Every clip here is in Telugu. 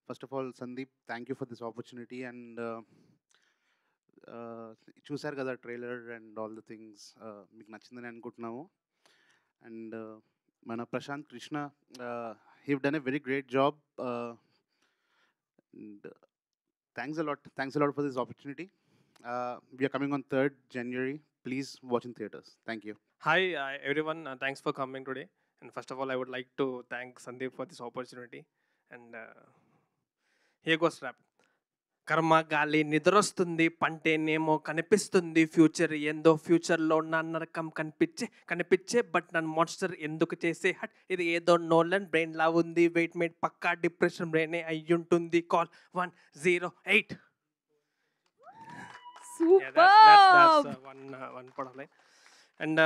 First of all, Sandeep, thank you for this opportunity. And చూసారు కదా trailer and all the things మీకు నచ్చిందని అనుకుంటున్నాము. అండ్ మన Prashanth Krishna, he's done a very great job. And thanks a lot for this opportunity. We're coming on 3rd January. Please watch in theaters. Thank you. Hi, everyone. Thanks for coming today. And first of all, I would like to thank Sandeep for this opportunity. And here goes rap. కర్మ గాలి నిద్రొస్తుంది పంటేనేమో కనిపిస్తుంది ఫ్యూచర్ ఏందో ఫ్యూచర్లో నా నరకం కనిపించే బట్ నన్ను మాన్స్టర్ ఎందుకు చేసే హట్ ఇది ఏదో నోలన్ బ్రెయిన్ లా ఉంది wait mate Pakka depression బ్రెయినే అయ్యుంటుంది call 108. one part of line. And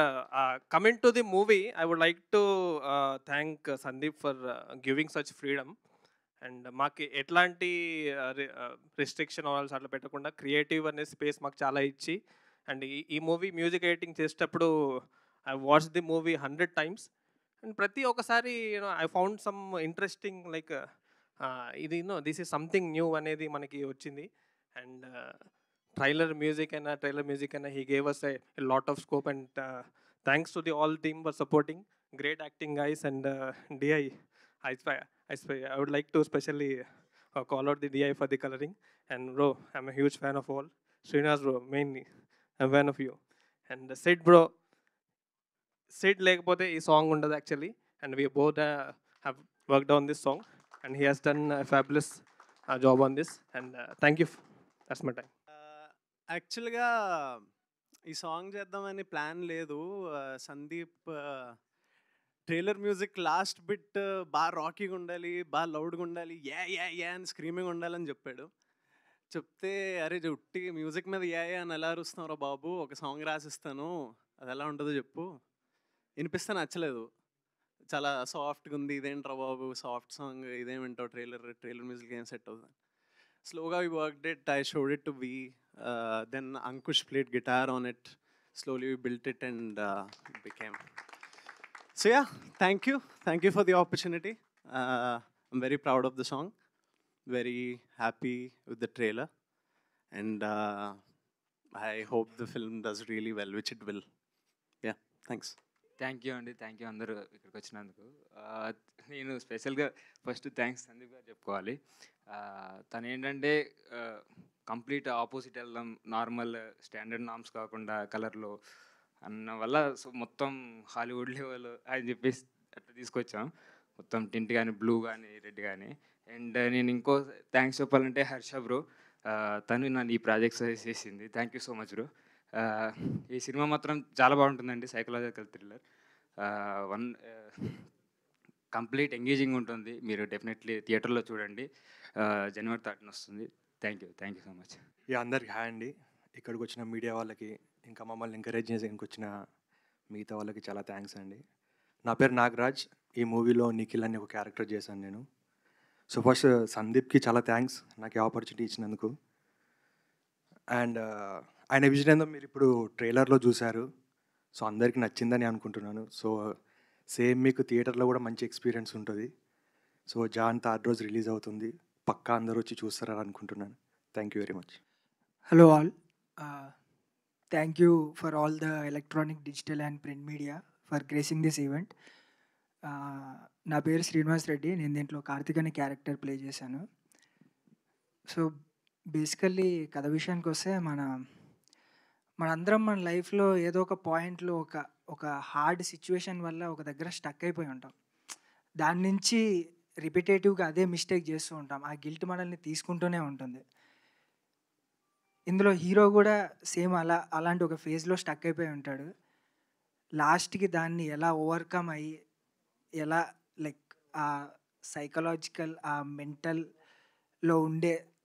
coming to the movie, I would like to thank Sandeep for giving such freedom. And మాకు ఎట్లాంటి రిస్ట్రిక్షన్ ఆల్స్ అట్లా పెట్టకుండా క్రియేటివ్ అనే స్పేస్ మాకు చాలా ఇచ్చి, అండ్ ఈ మూవీ మ్యూజిక్ ఎడిటింగ్ చేసేటప్పుడు I watch the movie 100 times. And ప్రతి ఒక్కసారి I found some interesting like ఇది దిస్ ఈజ్ సంథింగ్ న్యూ అనేది మనకి వచ్చింది. అండ్ ట్రైలర్ మ్యూజిక్ అయినా he gave us a lot of scope. And thanks to the all team for supporting. Great acting guys. And DI, I would like to specially call out the DI for the coloring. And bro, I'm a huge fan of all. Srinivas bro, mainly, I'm a fan of you. And Sid bro, Sid lekapothe ee song undadu actually. And we both have worked on this song. And he has done a fabulous job on this. And thank you. That's my time. యాక్చువల్గా ఈ సాంగ్ చేద్దామని ప్లాన్ లేదు. Sandeep trailer music last bit బాగా రాకీగా ఉండాలి, బాగా లౌడ్గా ఉండాలి, యా అని స్క్రీమింగ్ ఉండాలని చెప్పాడు. చెప్తే అరే ఉట్టి మ్యూజిక్ మీద యా అని ఎలా అరుస్తున్నారా బాబు, ఒక సాంగ్ రాసిస్తాను, అది ఎలా ఉంటుందో చెప్పు. వినిపిస్తే నచ్చలేదు, చాలా సాఫ్ట్గా ఉంది, ఇదేంట్రా బాబు సాఫ్ట్ సాంగ్, ఇదేం వింటావు, ట్రైలర్ మ్యూజిక్ ఏం సెట్ అవుతుంది. స్లోగా we worked it, I showed it to we, then Ankush played guitar on it, slowly we built it and it became. So yeah, thank you for the opportunity. I'm very proud of the song, very happy with the trailer, and I hope the film does really well, which it will. Yeah, thanks. Thank you అండి, థ్యాంక్ యూ అందరూ ఇక్కడికి వచ్చినందుకు. నేను స్పెషల్గా ఫస్ట్ థ్యాంక్స్ సందీప్ గారు చెప్పుకోవాలి. తను ఏంటంటే కంప్లీట్ ఆపోజిట్ వెళ్దాం, నార్మల్ స్టాండర్డ్ నామ్స్ కాకుండా కలర్లో అన్న వల్ల సో మొత్తం హాలీవుడ్ లెవెల్ అని చెప్పేసి అట్లా తీసుకొచ్చాం. మొత్తం టింట్ కానీ బ్లూ కానీ రెడ్ కానీ. అండ్ నేను ఇంకో థ్యాంక్స్ చెప్పాలంటే హర్ష బ్రో, తను నన్ను ఈ ప్రాజెక్ట్ సజెస్ట్ చేసింది. Thank you so much bro. ఈ సినిమా మాత్రం చాలా బాగుంటుందండి, సైకలాజికల్ థ్రిల్లర్. కంప్లీట్ ఎంగేజింగ్ ఉంటుంది. మీరు డెఫినెట్లీ థియేటర్లో చూడండి. January 13 వస్తుంది. Thank you so much. అందరికి హాయ్ అండి. ఇక్కడికి వచ్చిన మీడియా వాళ్ళకి, ఇంకా మమ్మల్ని ఎంకరేజ్ చేయడానికి వచ్చిన మిగతా వాళ్ళకి చాలా థ్యాంక్స్ అండి. నా పేరు నాగరాజ్. ఈ మూవీలో నిఖిల్ అని ఒక క్యారెక్టర్ చేశాను నేను. సో ఫస్ట్ సందీప్కి చాలా థ్యాంక్స్ నాకు ఈ ఆపర్చునిటీ ఇచ్చినందుకు. అండ్ ఆయన విజన్ ఏందో మీరు ఇప్పుడు ట్రైలర్లో చూశారు. సో అందరికీ నచ్చిందని అనుకుంటున్నాను. సో సేమ్ మీకు థియేటర్లో కూడా మంచి ఎక్స్పీరియన్స్ ఉంటుంది. సో జాన్ 3rd రోజు రిలీజ్ అవుతుంది. పక్కా అందరూ వచ్చి చూస్తారని అనుకుంటున్నాను. Thank you very much. Hello all. Thank you for all the electronic, digital and print media for gracing this event. నా పేరు శ్రీనివాస్ రెడ్డి. నేను దీంట్లో కార్తిక్ అనే క్యారెక్టర్ ప్లే చేశాను. సో బేసికల్లీ కథ విషయానికి వస్తే మనందరం మన లైఫ్లో ఏదో ఒక పాయింట్లో ఒక హార్డ్ సిచ్యువేషన్ వల్ల ఒక దగ్గర స్టక్ అయిపోయి ఉంటాం. దాని నుంచి రిపిటేటివ్గా అదే మిస్టేక్ చేస్తూ ఉంటాం. ఆ గిల్ట్ మనల్ని తీసుకుంటూనే ఉంటుంది. ఇందులో హీరో కూడా సేమ్ అలాంటి ఒక ఫేజ్లో స్టక్ అయిపోయి ఉంటాడు. లాస్ట్కి దాన్ని ఎలా ఓవర్కమ్ అయ్యి, ఎలా లైక్ ఆ సైకలాజికల్, ఆ మెంటల్లో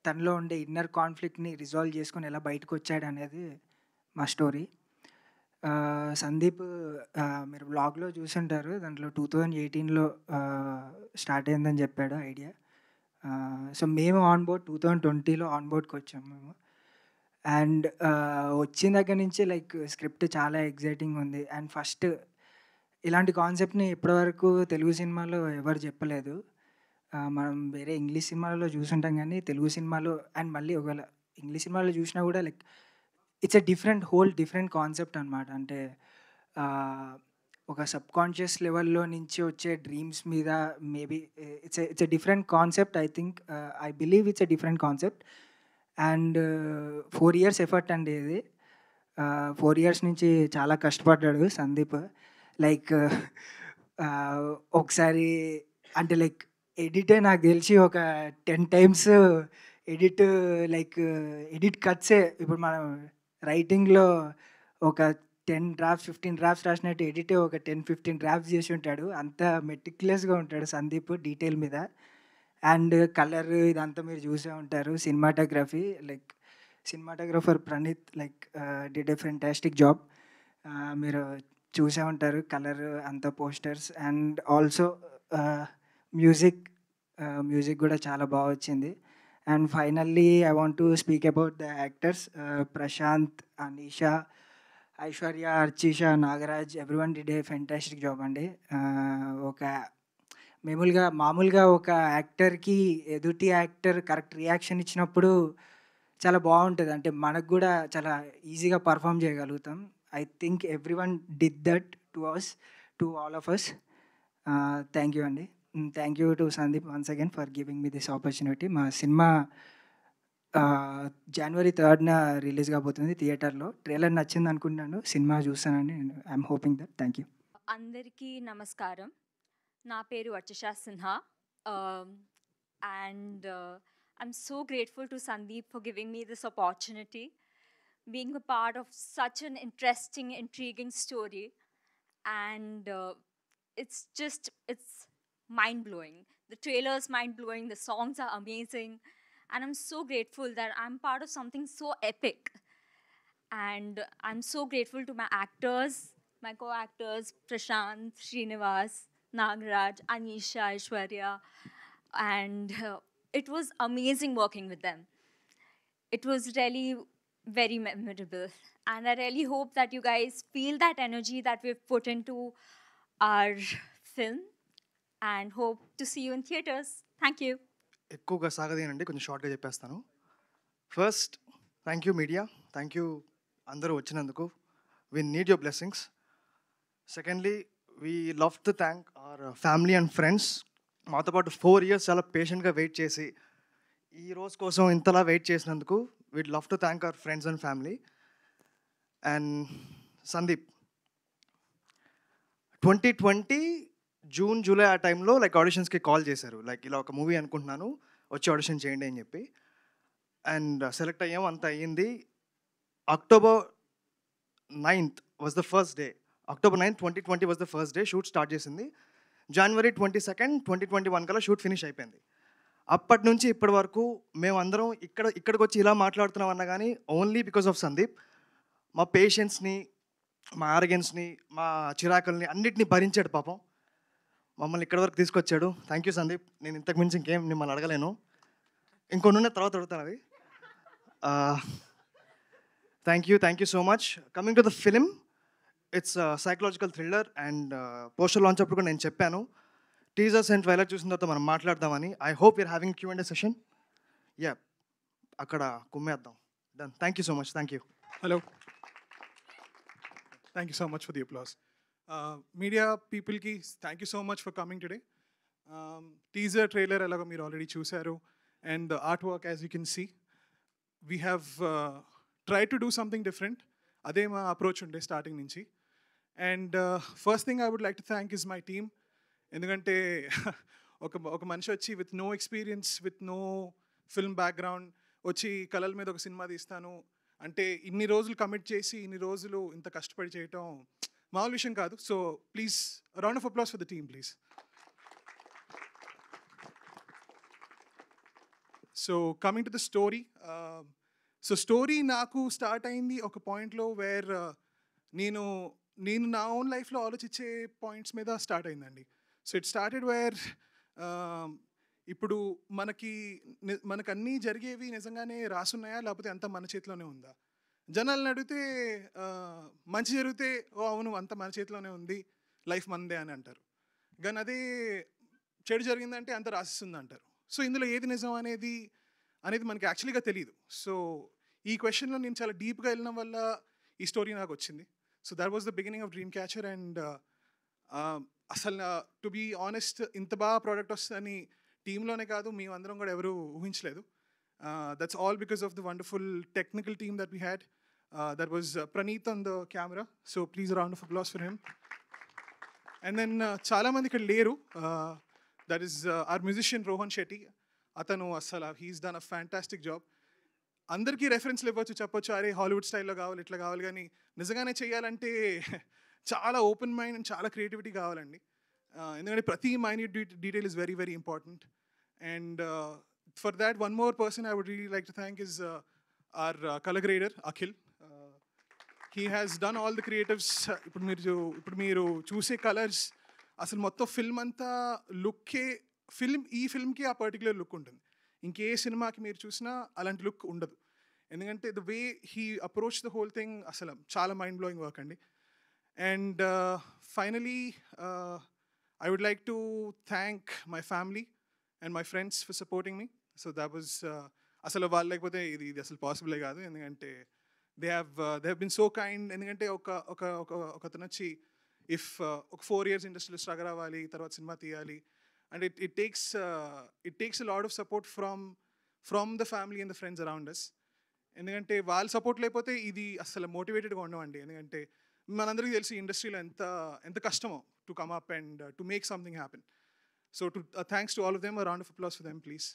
తనలో ఉండే ఇన్నర్ కాన్ఫ్లిక్ట్ని రిజాల్వ్ చేసుకొని ఎలా బయటకు వచ్చాడు అనేది మా స్టోరీ. సందీప్ మీరు బ్లాగ్లో చూసుంటారు, దాంట్లో 2018లో స్టార్ట్ అయిందని చెప్పాడు ఐడియా. సో మేము ఆన్బోర్డ్ 2020లో ఆన్బోర్డ్కి వచ్చాము మేము. అండ్ వచ్చిన దగ్గర నుంచి లైక్ స్క్రిప్ట్ చాలా ఎగ్జైటింగ్ ఉంది. అండ్ ఫస్ట్ ఇలాంటి కాన్సెప్ట్ని ఇప్పటివరకు తెలుగు సినిమాలో ఎవరు చెప్పలేదు. మనం వేరే ఇంగ్లీష్ సినిమాలలో చూసుంటాం కానీ తెలుగు సినిమాలో అండ్ మళ్ళీ ఒకవేళ ఇంగ్లీష్ సినిమాలో చూసినా కూడా like it's a different concept అనమాట. అంటే ఒక సబ్కాన్షియస్ లెవెల్లో నుంచి వచ్చే డ్రీమ్స్ మీద maybe it's a different concept. I believe it's a different concept. And 4 years effort అండి ఇది. 4 years నుంచి చాలా కష్టపడ్డాడు సందీప్. లైక్ ఒకసారి అంటే లైక్ ఎడిటే నాకు తెలిసి ఒక 10 times ఎడిట్ కట్సే. ఇప్పుడు మనం రైటింగ్లో ఒక 10 drafts 15 drafts రాసినట్టు ఎడిటే ఒక 10-15 drafts చేసి ఉంటాడు. అంత మెటిక్యులస్గా ఉంటాడు సందీప్ డీటెయిల్ మీద. అండ్ కలర్ ఇదంతా మీరు చూసే ఉంటారు. Cinematographer Praneeth did a fantastic job. మీరు చూసే ఉంటారు కలర్ అంతా పోస్టర్స్. అండ్ ఆల్సో మ్యూజిక్ కూడా చాలా బాగా వచ్చింది. And finally I want to speak about the actors. Prashanth, Aneesha, Aishwarya, Archisha, Nagaraj, everyone did a fantastic job అండి. ఒక మామూలుగా ఒక యాక్టర్కి ఎదుటి యాక్టర్ కరెక్ట్ రియాక్షన్ ఇచ్చినప్పుడు చాలా బాగుంటుంది. అంటే మనకు కూడా చాలా ఈజీగా పర్ఫామ్ చేయగలుగుతాం. I think everyone did that to all of us. Thank you అండి. Thank you to Sandeep once again for giving me this opportunity. మా సినిమా January 3rd రిలీజ్ కాబోతుంది థియేటర్లో. ట్రైలర్ నచ్చింది అనుకుంటున్నాను. సినిమా చూస్తానండి. I'm hoping that. Thank you. అందరికీ నమస్కారం. నా పేరు అర్చిషా Sinha. And I'm so grateful to Sandeep for giving me this opportunity, being a part of such an interesting, intriguing story. And it's mind-blowing. The trailer's mind-blowing, the songs are amazing. And I'm so grateful that I'm part of something so epic. And I'm so grateful to my actors, my co-actors, Prashant, Srinivas, Nagaraj, Anisha, Aishwarya. And it was amazing working with them. It was really very memorable. And I really hope that you guys feel that energy that we've put into our film. And hope to see you in theaters. Thank you. ఎక్కువగా సాగదేనండి, కొంచెం షార్ట్గా చెప్పేస్తాను. First thank you media, thank you అందరూ వచ్చినందుకు. We need your blessings. Secondly we love to thank our family and friends. మాతో పాటు 4 years చాలా పేషెంట్గా వెయిట్ చేసి ఈ రోజు కోసం ఇంతలా వెయిట్ చేసినందుకు we'd love to thank our friends and family. And Sandeep 2020 June, July ఆ టైంలో ఆడిషన్స్కి కాల్ చేశారు. ఇలా ఒక మూవీ అనుకుంటున్నాను, వచ్చి ఆడిషన్ చేయండి అని చెప్పి. అండ్ సెలెక్ట్ అయ్యాం, అంత అయ్యింది. October 9th was the first day. October 9th, 2020 was the first day. Shoot start చేసింది. January 22nd, 2021 కల్లా షూట్ ఫినిష్ అయిపోయింది. అప్పటి నుంచి ఇప్పటి వరకు మేమందరం ఇక్కడికి వచ్చి ఇలా మాట్లాడుతున్నాం అన్నా కానీ ఓన్లీ బికాస్ ఆఫ్ సందీప్. మా పేషెన్స్ని, మా ఆర్గెన్స్ని, మా చిరాకుల్ని అన్నిటినీ భరించాడు పాపం. మమ్మల్ని ఇక్కడి వరకు తీసుకొచ్చాడు. Thank you Sandeep. నేను ఇంతకు మించి ఇంకేం మిమ్మల్ని అడగలేను. ఇంకొన్ని ఉన్న తర్వాత అడుగుతాను అవి. Thank you so much. Coming to the film, it's psychological thriller. And poster launch అప్పుడు కూడా నేను చెప్పాను, టీజర్స్ అండ్ ట్రైలర్ చూసిన తర్వాత మనం మాట్లాడదామని. I hope you're having Q&A session. Yeah, అక్కడ కుమ్మేద్దాం. Done. Thank you so much. Thank you. Hello. Thank you so much for the applause. Media people ki thank you so much for coming today. Teaser trailer alaga meer already chusaru, and the artwork, as you can see, we have tried to do something different. Ade ma approach unde starting nunchi. And first thing I would like to thank is my team. Endukante oka manishi vachi with no experience, with no film background vachi kalal మీద ఒక సినిమా తీస్తాను అంటే ఇన్ని రోజులు కమిట్ చేసి ఇన్ని రోజులు ఇంత కష్టపడి చేయటం మామూలు విషయం కాదు. So please round of applause for the team please. So coming to the story. So story నాకు స్టార్ట్ అయింది ఒక పాయింట్లో వేర్ నేను నా ఓన్ లైఫ్లో ఆలోచించే పాయింట్స్ మీద స్టార్ట్ అయిందండి. సో ఇట్ స్టార్టెడ్ వేర్ ఇప్పుడు మనకు అన్నీ జరిగేవి నిజంగానే రాసున్నాయా లేకపోతే అంతా మన చేతిలోనే ఉందా? జనాలను అడిగితే మంచి జరిగితే ఓ అవును అంత మన చేతిలోనే ఉంది, లైఫ్ మందే అని అంటారు. కానీ అదే చెడు జరిగిందంటే అంత రాసిస్తుంది అంటారు. సో ఇందులో ఏది నిజం అనేది మనకి యాక్చువల్గా తెలియదు. సో ఈ క్వశ్చన్లో నేను చాలా డీప్గా వెళ్ళడం వల్ల ఈ స్టోరీ నాకు వచ్చింది. So that was the beginning of dream catcher. And అసలు టు బీ ఆనెస్ట్ ఇంత బాగా ప్రోడక్ట్ వస్తుందని టీంలోనే కాదు మేమందరం కూడా ఎవరు ఊహించలేదు. That's all because of the wonderful technical team that we had. That was Praneeth on the camera. So please round of applause for him. And then చాలామంది ఇక్కడ లేరు. That is our musician Rohan Shetty. అతను అసలు he's done a fantastic job. అందరికీ రెఫరెన్స్లు ఇవ్వచ్చు, చెప్పొచ్చు అరే హాలీవుడ్ స్టైల్లో కావాలి ఇట్లా కావాలి, కానీ నిజంగానే చేయాలంటే చాలా ఓపెన్ మైండ్ అండ్ చాలా క్రియేటివిటీ కావాలండి. ఎందుకంటే ప్రతి minute detail is very very important. And for that one more person I would really like to thank is our colour grader Akhil. He has done all the creatives. ఇప్పుడు మీరు చూసే కలర్స్ అసలు మొత్తం ఫిల్మ్ అంతా లుక్కే ఈ ఫిల్మ్కి ఆ పర్టికులర్ లుక్ ఉంటుంది. ఇంకే సినిమాకి మీరు చూసినా అలాంటి లుక్ ఉండదు. ఎందుకంటే the way he approach the whole thing అసలు చాలా మైండ్ బ్లోయింగ్ వర్క్ అండి. And finally I would like to thank my family and my friends for supporting me. So that was అసలు వాళ్ళు లేకపోతే ఇది అసలు పాసిబులే కాదు. ఎందుకంటే they have been so kind. ఎందుకంటే ఒకతను వచ్చి ఒక 4 years ఇండస్ట్రీలో స్ట్రగల్ అవ్వాలి, తర్వాత సినిమా తీయాలి, and it takes a lot of support from the family and the friends around us. ఎందుకంటే వాళ్ళ సపోర్ట్ లేకపోతే ఇది అసలు మోటివేటెడ్గా ఉండవండి. ఎందుకంటే మనందరికీ తెలిసి ఇండస్ట్రీలో ఎంత కష్టమో to come up and to make something happen. So thanks to all of them. Round of applause for them please.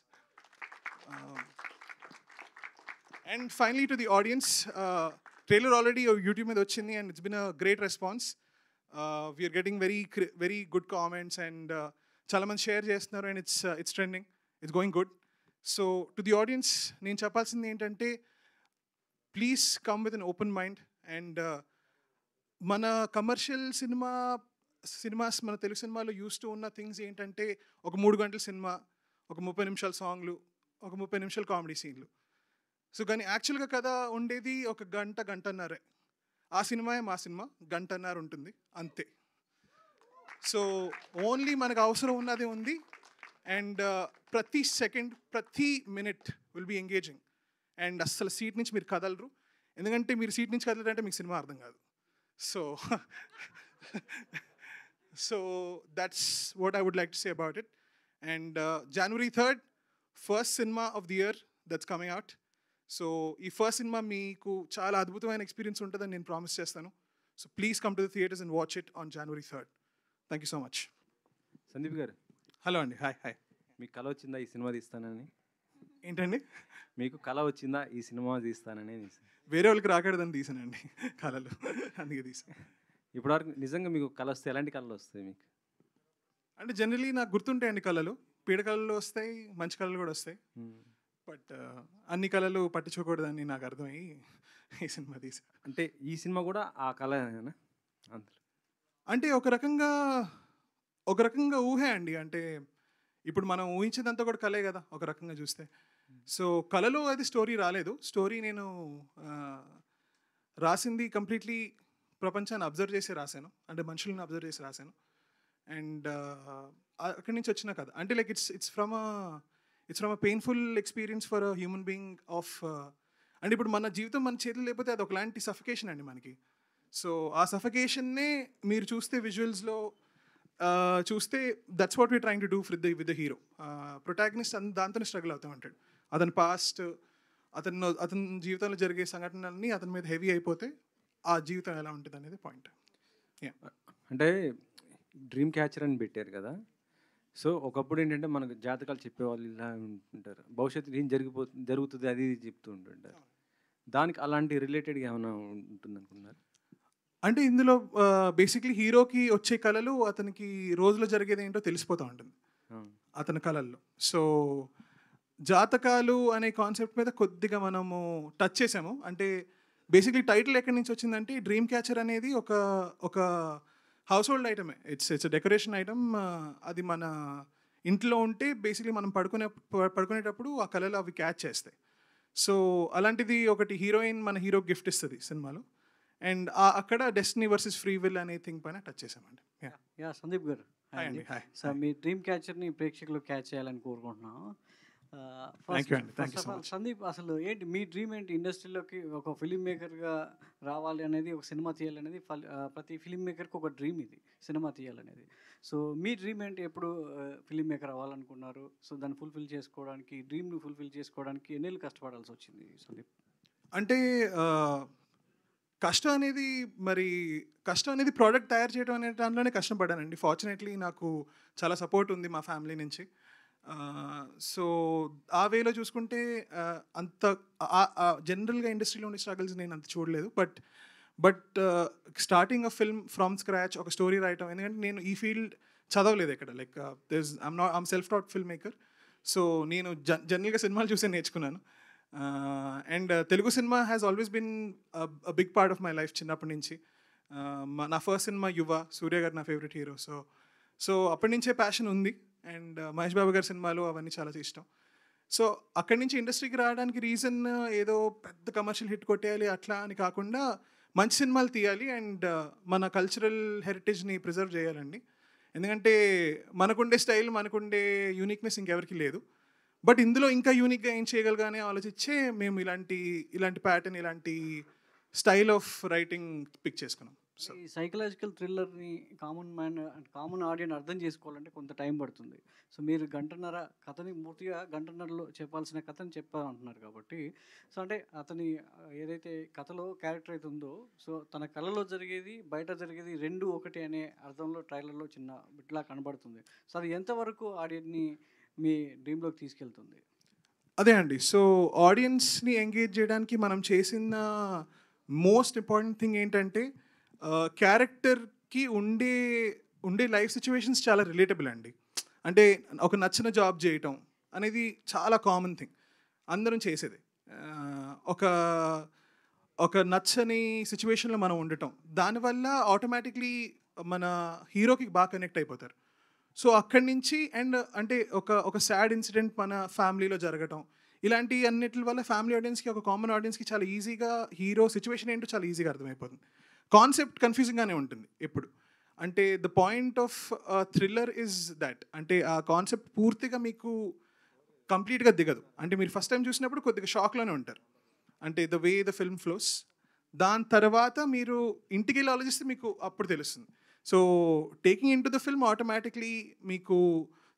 And finally to the audience, trailer already YouTube మీద వచ్చింది and it's been a great response. We're getting very good comments and చాలా మంది షేర్ చేస్తున్నారు and it's trending, it's going good. So to the audience నేను చెప్పాల్సింది ఏంటంటే please come with an open mind. And మన కమర్షియల్ సినిమాస్ మన తెలుగు సినిమాలో యూస్ టు ఉన్న థింగ్స్ ఏంటంటే ఒక 3 గంటల సినిమా, ఒక 30 నిమిషాల సాంగ్లు, ఒక 30 నిమిషాల కామెడీ సీన్లు. సో కానీ యాక్చువల్గా కథ ఉండేది ఒక గంటన్నరే. ఆ సినిమాయే మా సినిమా, గంటన్నర ఉంటుంది అంతే. సో ఓన్లీ మనకు అవసరం ఉన్నది ఉంది. అండ్ ప్రతి సెకండ్ ప్రతి minute will be engaging. And అస్సలు సీట్ నుంచి మీరు కదలరు. ఎందుకంటే మీరు సీట్ నుంచి కదలరంటే మీకు సినిమా అర్థం కాదు. So that's what I would like to say about it. And January 3rd first సినిమా of the year that's coming out. So ఈ ఫస్ట్ సినిమా మీకు చాలా అద్భుతమైన ఎక్స్పీరియన్స్ ఉంటుందని నేను ప్రామిస్ చేస్తాను. So please come to the theatres and watch it on January 3rd. Thank you so much. Sandeep గారు, హలో అండి. హాయ్. మీకు కళ వచ్చిందా ఈ సినిమా తీస్తానని? ఏంటండి? మీకు కళ వచ్చిందా ఈ సినిమా తీస్తానని? వేరే వాళ్ళకి రాకూడదని తీసానండి కళలు, అందుకే తీసాను. ఇప్పటివరకు నిజంగా మీకు కళ వస్తే ఎలాంటి కళలు వస్తాయి మీకు? అంటే జనరలీ నాకు గుర్తుంటాయండి కళలు. పీడ కళలు వస్తాయి, మంచి కళలు కూడా వస్తాయి. బట్ అన్ని కళలు పట్టించుకోకూడదని నాకు అర్థమయ్యి ఈ సినిమా తీసా. అంటే ఈ సినిమా కూడా ఆ కళ అంటే ఒక రకంగా ఊహే అండి. అంటే ఇప్పుడు మనం ఊహించేదంతా కూడా కళే కదా ఒక రకంగా చూస్తే. సో కళలో అది స్టోరీ రాలేదు. స్టోరీ నేను రాసింది కంప్లీట్లీ ప్రపంచాన్ని అబ్జర్వ్ చేసి రాశాను, అంటే మనుషులను అబ్జర్వ్ చేసి రాశాను. అండ్ అక్కడి నుంచి వచ్చిన కథ అంటే like it's from a painful experience for a human being of. అంటే ఇప్పుడు మన జీవితం మన చేతులు లేకపోతే అది ఒకలాంటి సఫికేషన్ అండి మనకి. సో ఆ సఫికేషన్నే మీరు చూస్తే విజువల్స్లో చూస్తే that's what we trying to do with the hero. Protagonist దాంతోనే స్ట్రగుల్ అవుతూ ఉంటాడు. అతని పాస్ట్, అతని జీవితంలో జరిగే సంఘటనలన్నీ అతని మీద హెవీ అయిపోతే ఆ జీవితం ఎలా ఉంటుంది అనేది పాయింట్. అంటే డ్రీమ్ క్యాచర్ అని పెట్టారు కదా. సో ఒకప్పుడు ఏంటంటే మనకు జాతకాలు చెప్పేవాళ్ళు ఇలా ఉంటారు, భవిష్యత్తు ఏం జరుగుతుంది అది చెప్తూ ఉంటుంటారు. దానికి అలాంటి రిలేటెడ్గా ఏమైనా ఉంటుంది అనుకున్నారు? అంటే ఇందులో బేసిక్లీ హీరోకి వచ్చే కళలు అతనికి రోజులో జరిగేది ఏంటో తెలిసిపోతూ ఉంటుంది అతని కళల్లో. సో జాతకాలు అనే కాన్సెప్ట్ మీద కొద్దిగా మనము టచ్ చేసాము. అంటే బేసిక్లీ టైటిల్ ఎక్కడి నుంచి వచ్చిందంటే డ్రీమ్ క్యాచర్ అనేది ఒక హౌస్ హోల్డ్ ఐటమే. It's decoration item. అది మన ఇంట్లో ఉంటే బేసిక్లీ మనం పడుకునేటప్పుడు ఆ కళలు అవి క్యాచ్ చేస్తాయి. సో అలాంటిది ఒకటి హీరోయిన్ మన హీరో గిఫ్ట్ ఇస్తుంది సినిమాలో. అండ్ అక్కడ డెస్టినీ వర్సెస్ ఫ్రీ విల్ అనే థింగ్ పైన టచ్ చేసామండి. సందీప్ గారు హాయ్ అండి హాయ్ సో మీ డ్రీమ్ క్యాచర్ని ప్రేక్షకులు క్యాచ్ చేయాలని కోరుకుంటున్నాను. Thank you అండి. Thank you first so of all much. Sandeep, అసలు ఏంటి మీ డ్రీమ్ ఏంటి? ఇండస్ట్రీలోకి ఒక ఫిలిం మేకర్గా రావాలి అనేది, ఒక సినిమా తీయాలనేది ప్రతి ఫిలిం మేకర్కి ఒక డ్రీమ్, ఇది సినిమా తీయాలనేది. సో మీ డ్రీమ్ ఏంటి? ఎప్పుడు ఫిలిం మేకర్ అవ్వాలనుకున్నారు? సో దాన్ని ఫుల్ఫిల్ చేసుకోవడానికి, డ్రీమ్ని ఫుల్ఫిల్ చేసుకోవడానికి ఎన్నేళ్ళు కష్టపడాల్సి వచ్చింది సందీప్? అంటే కష్టం అనేది ప్రోడక్ట్ తయారు చేయడం అనే దాంట్లోనే కష్టపడ్డానండి. ఫార్చునేట్లీ నాకు చాలా సపోర్ట్ ఉంది మా ఫ్యామిలీ నుంచి. సో ఆ వేలో చూసుకుంటే అంత జనరల్గా ఇండస్ట్రీలో ఉండే స్ట్రగల్స్ నేను అంత చూడలేదు. But starting a film from scratch, ఒక స్టోరీ రాయటం, ఎందుకంటే నేను ఈ ఫీల్డ్ చదవలేదు ఎక్కడ. Like I'm self taught film maker. So నేను జనరల్గా సినిమాలు చూసే నేర్చుకున్నాను. అండ్ తెలుగు సినిమా has always been big part of my life చిన్నప్పటి నుంచి. నా ఫస్ట్ సినిమా యువ, సూర్య గారు నా ఫేవరెట్ హీరో. సో అప్పటి నుంచే ప్యాషన్ ఉంది. అండ్ మహేష్ బాబు గారి సినిమాలు అవన్నీ చాలా ఇష్టం. సో అక్కడి నుంచి ఇండస్ట్రీకి రావడానికి రీజన్ ఏదో పెద్ద కమర్షియల్ హిట్ కొట్టేయాలి అట్లా అని కాకుండా మంచి సినిమాలు తీయాలి అండ్ మన కల్చరల్ హెరిటేజ్ని ప్రిజర్వ్ చేయాలండి. ఎందుకంటే మనకుండే స్టైల్, మనకుండే యూనిక్నెస్ ఇంకెవరికి లేదు. బట్ ఇందులో ఇంకా యూనిక్గా ఏం చేయగలగానే ఆలోచించే మేము ఇలాంటి ప్యాటర్న్, ఇలాంటి స్టైల్ ఆఫ్ రైటింగ్ పిక్ చేసుకున్నాం. సో ఈ సైకలాజికల్ థ్రిల్లర్ని కామన్ ఆడియన్స్ అర్థం చేసుకోవాలంటే కొంత టైం పడుతుంది. సో మీరు కథని పూర్తిగా గంటన్నరలో చెప్పాల్సిన కథని చెప్పాలంటున్నారు కాబట్టి, సో అంటే అతని ఏదైతే కథలో క్యారెక్టర్ అయితే ఉందో, సో తన కళలో జరిగేది, బయట జరిగేది రెండు ఒకటి అనే అర్థంలో ట్రైలర్లో చిన్న బిట్లా కనబడుతుంది. సో అది ఎంతవరకు ఆడియన్ని మీ డ్రీమ్లోకి తీసుకెళ్తుంది? అదే అండి. సో ఆడియన్స్ని ఎంగేజ్ చేయడానికి మనం చేసిన మోస్ట్ ఇంపార్టెంట్ థింగ్ ఏంటంటే క్యారెక్టర్కి ఉండే లైఫ్ సిచ్యువేషన్స్ చాలా రిలేటబుల్ అండి. అంటే ఒక నచ్చిన జాబ్ చేయటం అనేది చాలా కామన్ థింగ్, అందరం చేసేది. ఒక నచ్చని సిచ్యువేషన్లో మనం ఉండటం, దానివల్ల ఆటోమేటిక్లీ మన హీరోకి బాగా కనెక్ట్ అయిపోతారు. సో అక్కడి నుంచి అండ్ అంటే ఒక సాడ్ ఇన్సిడెంట్ మన ఫ్యామిలీలో జరగటం, ఇలాంటి అన్నిటి వల్ల ఫ్యామిలీ ఆడియన్స్కి, ఒక కామన్ ఆడియన్స్కి చాలా ఈజీగా హీరో సిచ్యువేషన్ ఏంటో చాలా ఈజీగా అర్థమైపోతుంది. కాన్సెప్ట్ కన్ఫ్యూజింగ్గానే ఉంటుంది ఎప్పుడు. అంటే the point of thriller is that, అంటే ఆ కాన్సెప్ట్ పూర్తిగా మీకు కంప్లీట్గా దిగదు. అంటే మీరు ఫస్ట్ టైం చూసినప్పుడు కొద్దిగా షాక్లోనే ఉంటారు, అంటే the way the film flows. దాని తర్వాత మీరు ఇంటికి వెళ్ళి ఆలోచిస్తే మీకు అప్పుడు తెలుస్తుంది. So taking in to the film automatically మీకు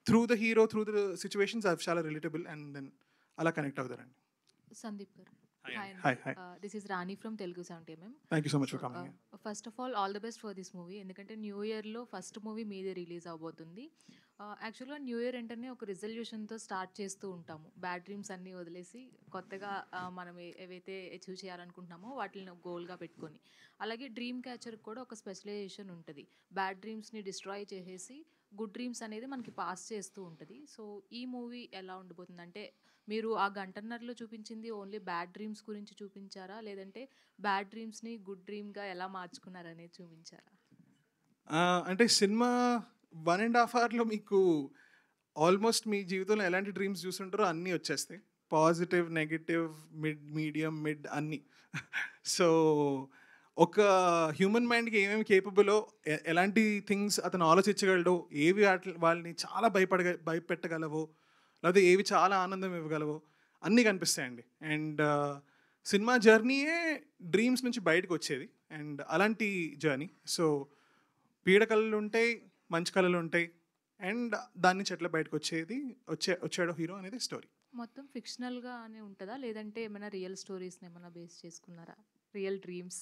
through the hero, through the situations అవి చాలా రిలేటబుల్ అండ్ దెన్ అలా కనెక్ట్ అవుతారండి. సందీప్ గారు, Hi. This is Rani from Telugu 70mm. Thank you so much for coming. First of all the best for this movie. ఎందుకంటే న్యూ ఇయర్లో ఫస్ట్ మూవీ మీదే రిలీజ్ అవబోతుంది. యాక్చువల్గా న్యూ ఇయర్ అంటేనే ఒక రిజల్యూషన్తో స్టార్ట్ చేస్తూ ఉంటాము. బ్యాడ్ డ్రీమ్స్ అన్నీ వదిలేసి కొత్తగా మనం ఏవైతే అచీవ్ చేయాలనుకుంటున్నామో వాటిని గోల్గా పెట్టుకొని, అలాగే డ్రీమ్ క్యాచర్కి కూడా ఒక స్పెషలైజేషన్ ఉంటుంది. బ్యాడ్ డ్రీమ్స్ని డిస్ట్రాయ్ చేసేసి గుడ్ డ్రీమ్స్ అనేది మనకి పాస్ చేస్తూ ఉంటుంది. సో ఈ మూవీ ఎలా ఉండబోతుంది అంటే, మీరు ఆ గంటన్నరలో చూపించింది ఓన్లీ బ్యాడ్ డ్రీమ్స్ గురించి చూపించారా, లేదంటే బ్యాడ్ డ్రీమ్స్ని గుడ్ డ్రీమ్గా ఎలా మార్చుకున్నారనేది చూపించారా? అంటే సినిమా 1.5 అవర్లో మీకు ఆల్మోస్ట్ మీ జీవితంలో ఎలాంటి డ్రీమ్స్ చూస్తుంటారో అన్నీ వచ్చేస్తాయి. పాజిటివ్, నెగిటివ్, మీడియం, మిడ్ అన్నీ. సో ఒక హ్యూమన్ మైండ్కి ఏమేమి కేపబులో, ఎలాంటి థింగ్స్ అతను ఆలోచించగలడో, ఏవి వాళ్ళని చాలా భయపెట్టగలవో, లేకపోతే ఏవి చాలా ఆనందం ఇవ్వగలవో అన్నీ కనిపిస్తాయండి. అండ్ సినిమా జర్నీయే డ్రీమ్స్ నుంచి బయటకు వచ్చేది, అండ్ అలాంటి జర్నీ. సో పీడ కళలు ఉంటాయి, మంచి కళలు ఉంటాయి, అండ్ దాని నుంచి ఎట్లా బయటకు వచ్చాడో హీరో అనేది స్టోరీ. మొత్తం ఫిక్షనల్గానే ఉంటుందా, లేదంటే ఏమైనా రియల్ స్టోరీస్ని ఏమైనా బేస్ చేసుకున్నారా? Real dreams?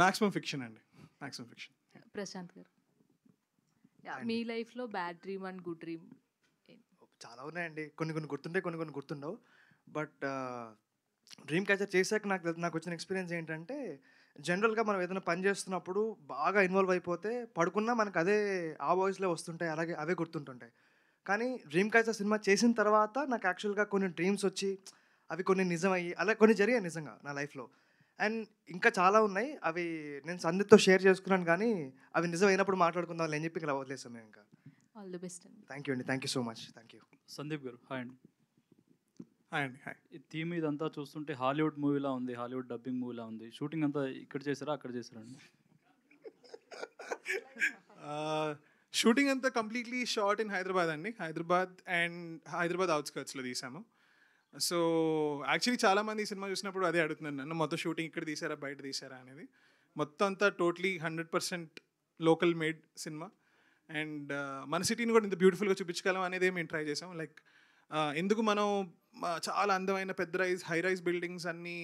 మ్యాక్సిమం ఫిక్షన్ అండి, మ్యాక్సిమం ఫిక్షన్. ప్రశాంత్ గారు, మీ లైఫ్లో bad dream and good dream చాలా ఉన్నాయండి. కొన్ని గుర్తుంటాయి, కొన్ని గుర్తుండవు. బట్ డ్రీమ్ క్యాచర్ చేశాక నాకు వచ్చిన ఎక్స్పీరియన్స్ ఏంటంటే, జనరల్గా మనం ఏదైనా పని చేస్తున్నప్పుడు బాగా ఇన్వాల్వ్ అయిపోతే పడుకున్నా మనకు ఆ వాయిస్లో వస్తుంటాయి, అలాగే అవే గుర్తుంటుంటాయి. కానీ డ్రీమ్ క్యాచర్ సినిమా చేసిన తర్వాత నాకు యాక్చువల్గా కొన్ని డ్రీమ్స్ వచ్చి అవి కొన్ని నిజమయ్యి అలా కొన్ని జరిగాయి నిజంగా నా లైఫ్లో. అండ్ ఇంకా చాలా ఉన్నాయి, అవి నేను సందీప్తో షేర్ చేసుకున్నాను, కానీ అవి నిజం అయినప్పుడు మాట్లాడుకుందాం అని చెప్పి ఇలా వదిలేసాం మేము. ఇంకా ఆల్ ది బెస్ట్ అండి. థ్యాంక్ యూ అండి, thank you so much, thank you. Sandeep గారు, హాయ్ అండి. హాయ్ అండి. హాయ్. ఈ థీమ్ ఇదంతా చూస్తుంటే హాలీవుడ్ మూవీలా ఉంది, హాలీవుడ్ డబ్బింగ్ మూవీలా ఉంది. షూటింగ్ అంతా ఇక్కడ చేశారా, అక్కడ చేశారా అండి? షూటింగ్ అంతా కంప్లీట్లీ షార్ట్ ఇన్ హైదరాబాద్ అండి. హైదరాబాద్ అవుట్స్కర్ట్స్లో తీసాము. సో యాక్చువల్లీ చాలామంది ఈ సినిమా చూసినప్పుడు అదే అడుగుతున్నారు నన్ను, మొత్తం షూటింగ్ ఇక్కడ తీసారా బయట తీసారా అనేది. మొత్తం అంతా totally 100% local made cinema. And మన సిటీని కూడా ఇంత బ్యూటిఫుల్గా చూపించగలం అనేది మేము ట్రై చేసాం. లైక్ ఎందుకు మనం చాలా అందమైన పెద్ద హై రైజ్ బిల్డింగ్స్ అన్నీ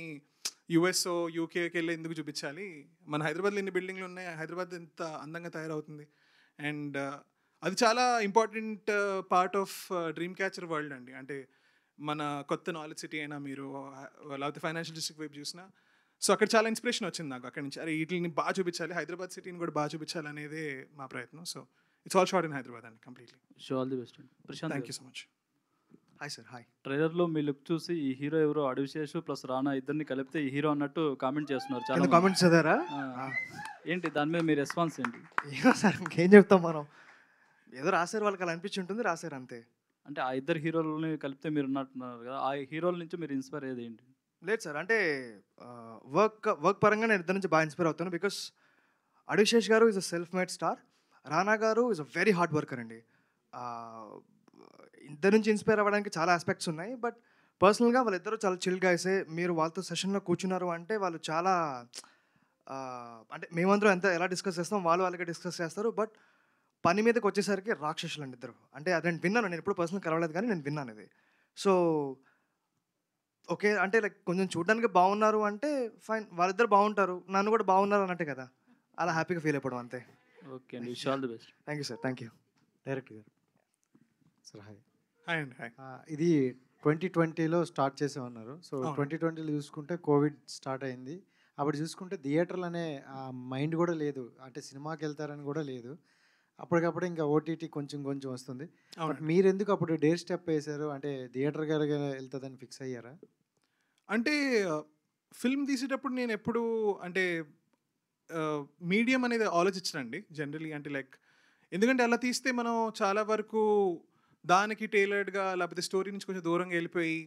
యుఎస్ యూకేకి వెళ్ళి ఎందుకు చూపించాలి, మన హైదరాబాద్లో ఎన్ని బిల్డింగ్లు ఉన్నాయి, హైదరాబాద్ ఎంత అందంగా తయారవుతుంది. అండ్ అది చాలా important part of dream catcher world అండి. అంటే మన కొత్త నాలెడ్జ్ సిటీ అయినా మీరు లేకపోతే ఫైనాన్షియల్ డిస్ట్రిక్ట్ వైపు చూసినా, సో అక్కడ చాలా ఇన్స్పిరేషన్ వచ్చింది నాకు అక్కడి నుంచి. అరే వీటిని బాగా చూపించాలి, హైదరాబాద్ సిటీని కూడా బాగా చూపించాలి అనేదే మా ప్రయత్నం. So it's all shot in Hyderabad అండి కంప్లీట్లీ. ఆల్ ది బెస్ట్ అండి. Prashanth thank you so much. Hi sir. Hi. ట్రైలర్లో మీ లుక్ చూసి ఈ హీరో ఎవరో అడివిశేషు ప్లస్ రానా ఇద్దరిని కలిపితే ఈ హీరో అన్నట్టు కామెంట్ చేస్తున్నారు చాలా కామెంట్స్ చదివారా? ఏంటి దాని మీద మీ రెస్పాన్స్ ఏంటి? ఏమో సార్ ఇంకేం చెప్తాం మనం, ఏదో రాశారు వాళ్ళకి అలా అనిపించి ఉంటుంది, రాశారు అంతే. అంటే ఆ ఇద్దరు హీరోలని కలిపితే మీరు ఉన్నట్టున్నారు కదా, ఆ హీరోల నుంచి మీరు ఇన్స్పైర్ అయ్యేది ఏంటి? లేదు సార్, అంటే వర్క్ పరంగా నేను ఇద్దరు నుంచి బాగా ఇన్స్పైర్ అవుతాను. Because Adivi Sesh garu is a self made star, Rana garu is a very hard worker అండి. ఇద్దరు నుంచి ఇన్స్పైర్ అవ్వడానికి చాలా ఆస్పెక్ట్స్ ఉన్నాయి. బట్ పర్సనల్గా వాళ్ళిద్దరూ చాలా చిల్ గైసే. మీరు వాళ్ళతో సెషన్లో కూర్చున్నారు అంటే వాళ్ళు చాలా అంటే మేమందరూ ఎలా డిస్కస్ చేస్తాం వాళ్ళు వాళ్ళకి డిస్కస్ చేస్తారు. బట్ పని మీదకి వచ్చేసరికి రాక్షసులు అండి ఇద్దరు. అంటే అదే విన్నాను, నేను ఎప్పుడు పర్సనల్ కలవలేదు కానీ నేను విన్నాను ఇది. సో ఓకే అంటే లైక్ కొంచెం చూడడానికి బాగున్నారు అంటే ఫైన్, వాళ్ళిద్దరు బాగుంటారు, నన్ను కూడా బాగున్నారు అన్నట్టే కదా, అలా హ్యాపీగా ఫీల్ అయిపోవడం అంతే. ఓకే అండి, wish all the best. Thank you sir. Thank you. Director గారు సార్ హాయ్. హాయ్ అండి. హాయ్. ఇది 2020లో స్టార్ట్ చేసామన్నారు. సో 2020లో చూసుకుంటే కోవిడ్ స్టార్ట్ అయింది. అప్పుడు చూసుకుంటే థియేటర్లు అనే మైండ్ కూడా లేదు, అంటే సినిమాకి వెళ్తారని కూడా లేదు. అప్పటికప్పుడు ఇంకా ఓటీటీ కొంచెం కొంచెం వస్తుంది. బట్ మీరు ఎందుకు అప్పుడు డేర్ స్టెప్ వేశారు, అంటే థియేటర్ గారు వెళ్తుందని ఫిక్స్ అయ్యారా? అంటే ఫిల్మ్ తీసేటప్పుడు నేను ఎప్పుడు అంటే మీడియం అనేది ఆలోచించనండి జనరలీ. అంటే లైక్ ఎందుకంటే అలా తీస్తే మనం చాలా వరకు దానికి టైలర్డ్గా లేకపోతే స్టోరీ నుంచి కొంచెం దూరంగా వెళ్ళిపోయి